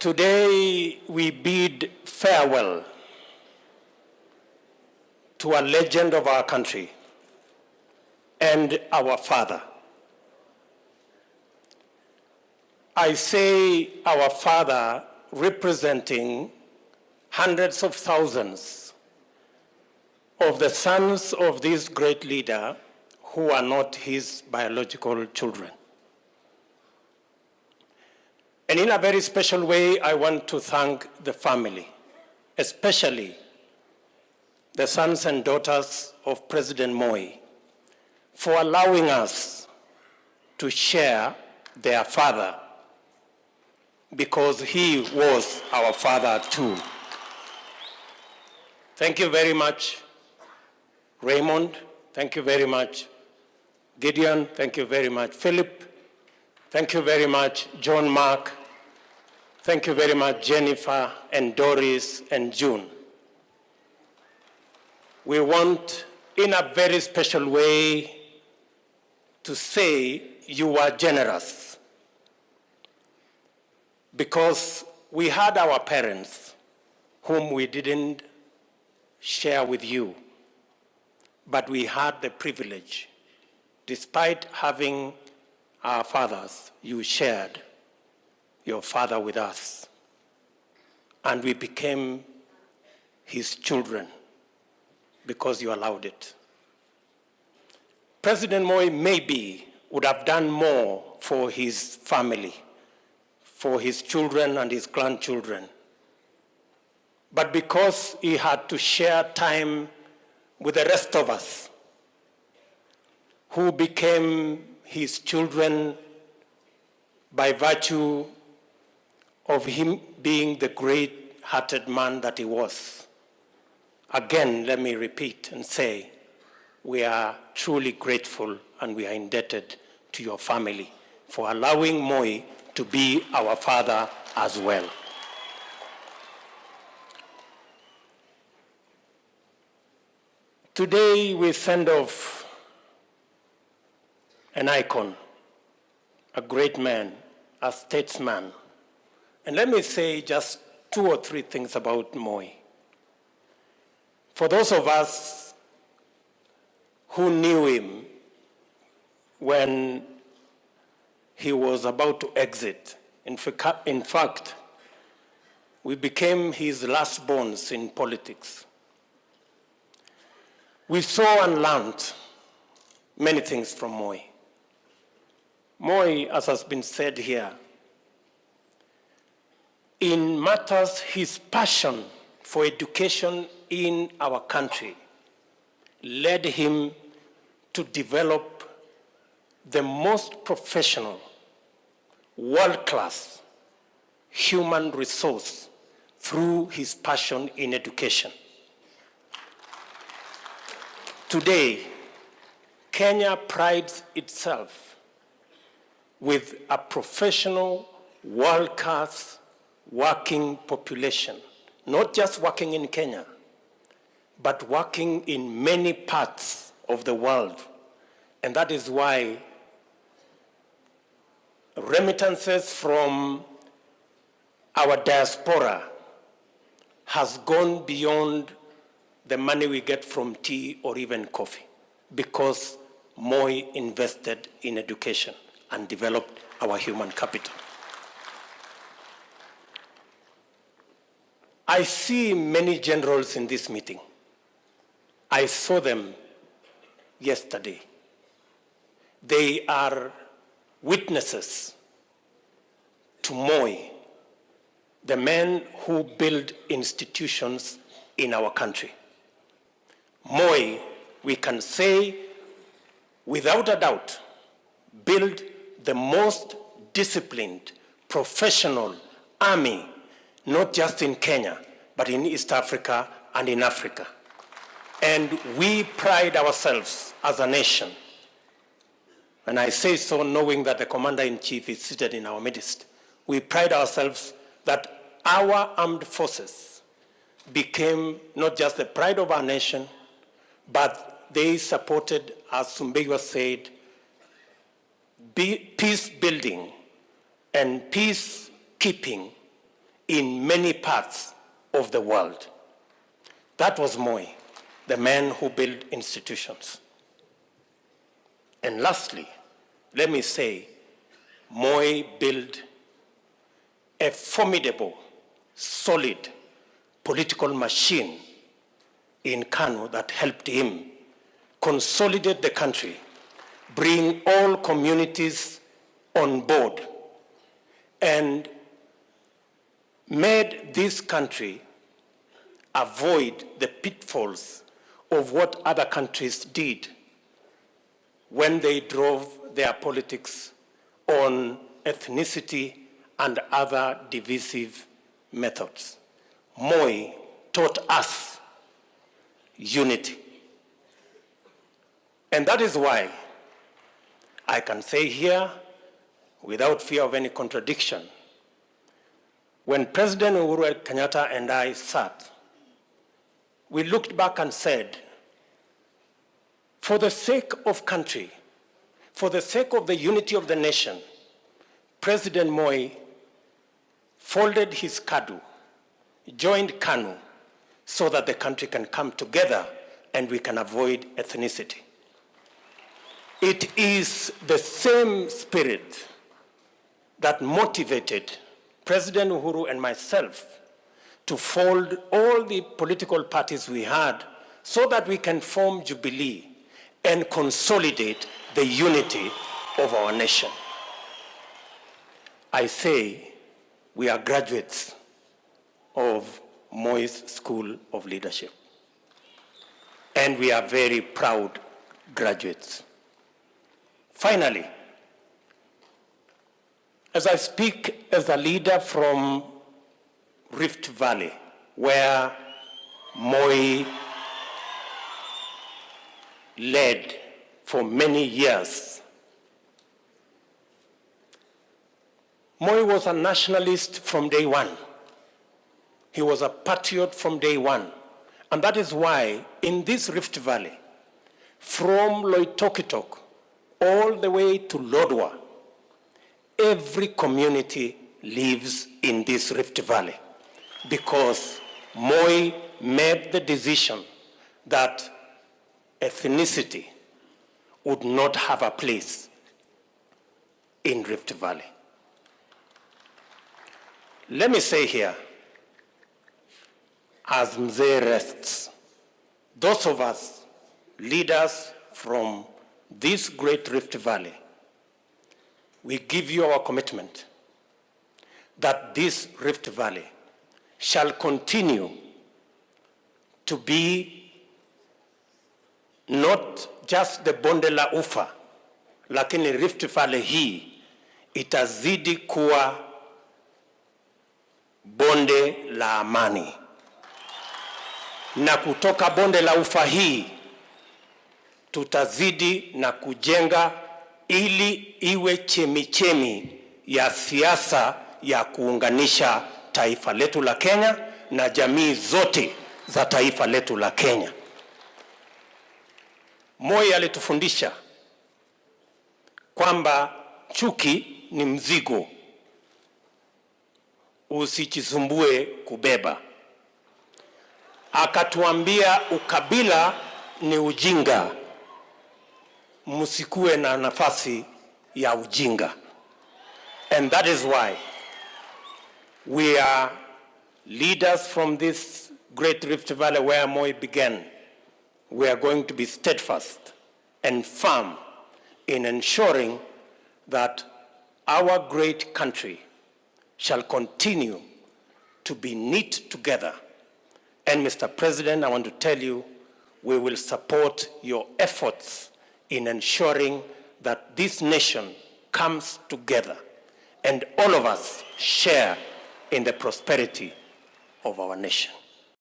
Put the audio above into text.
Today we bid farewell to a legend of our country and our father. I say our father representing hundreds of thousands of the sons of this great leader who are not his biological children. And in a very special way, I want to thank the family, especially the sons and daughters of President Moi, for allowing us to share their father, because he was our father too. Thank you very much, Raymond. Thank you very much, Gideon. Thank you very much, Philip. Thank you very much, John Mark. Thank you very much, Jennifer and Doris and June. We want, in a very special way, to say you are generous, because we had our parents whom we didn't share with you, but we had the privilege, despite having our fathers, you shared your father with us, and we became his children because you allowed it. President Moi maybe would have done more for his family, for his children and his grandchildren, but because he had to share time with the rest of us, who became his children by virtue of him being the great-hearted man that he was. Again, let me repeat and say, we are truly grateful and we are indebted to your family for allowing Moi to be our father as well. Today we send off an icon, a great man, a statesman. And let me say just 2 or 3 things about Moi. For those of us who knew him when he was about to exit, in fact, we became his last bones in politics. We saw and learned many things from Moi. Moi, as has been said here, in matters, his passion for education in our country led him to develop the most professional, world-class human resource through his passion in education. Today, Kenya prides itself with a professional, world-class working population, not just working in Kenya, but working in many parts of the world. And that is why remittances from our diaspora has gone beyond the money we get from tea or even coffee, because Moi invested in education and developed our human capital. I see many generals in this meeting. I saw them yesterday. They are witnesses to Moi, the man who built institutions in our country. Moi, we can say without a doubt, built the most disciplined, professional army, not just in Kenya, but in East Africa and in Africa. And we pride ourselves as a nation. And I say so knowing that the Commander-in-Chief is seated in our midst. We pride ourselves that our armed forces became not just the pride of our nation, but they supported, as Sumbeywa said, peace building and peacekeeping in many parts of the world. That was Moi, the man who built institutions. And lastly, let me say, Moi built a formidable, solid political machine in Kanu that helped him consolidate the country, bring all communities on board, and made this country avoid the pitfalls of what other countries did when they drove their politics on ethnicity and other divisive methods. Moi taught us unity. And that is why I can say here, without fear of any contradiction, when President Uhuru Kenyatta and I sat, we looked back and said, for the sake of country, for the sake of the unity of the nation, President Moi folded his KADU, joined KANU, so that the country can come together and we can avoid ethnicity. It is the same spirit that motivated President Uhuru and myself to fold all the political parties we had so that we can form Jubilee and consolidate the unity of our nation. I say we are graduates of Moi's School of Leadership. And we are very proud graduates. Finally, as I speak as a leader from Rift Valley, where Moi led for many years, Moi was a nationalist from day one. He was a patriot from day one. And that is why in this Rift Valley, from Loitokitok all the way to Lodwar, every community lives in this Rift Valley because Moi made the decision that ethnicity would not have a place in Rift Valley. Let me say here, as Mzee rests, those of us, leaders from this great Rift Valley, we give you our commitment that this Rift Valley shall continue to be not just the bonde la ufa, lakini Rift Valley hii itazidi kuwa bonde la amani. Na kutoka bonde la ufa hii tutazidi na kujenga ili iwe chemichemi ya siasa ya kuunganisha taifa letu la Kenya na jamii zote za taifa letu la Kenya. Moi alitufundisha kwamba chuki ni mzigo, usijisumbue kubeba. Akatuambia ukabila ni ujinga, msikue na nafasi ya ujinga. And that is why we are leaders from this great Rift Valley where Moi began. We are going to be steadfast and firm in ensuring that our great country shall continue to be knit together. And Mr. President, I want to tell you, we will support your efforts in ensuring that this nation comes together and all of us share in the prosperity of our nation.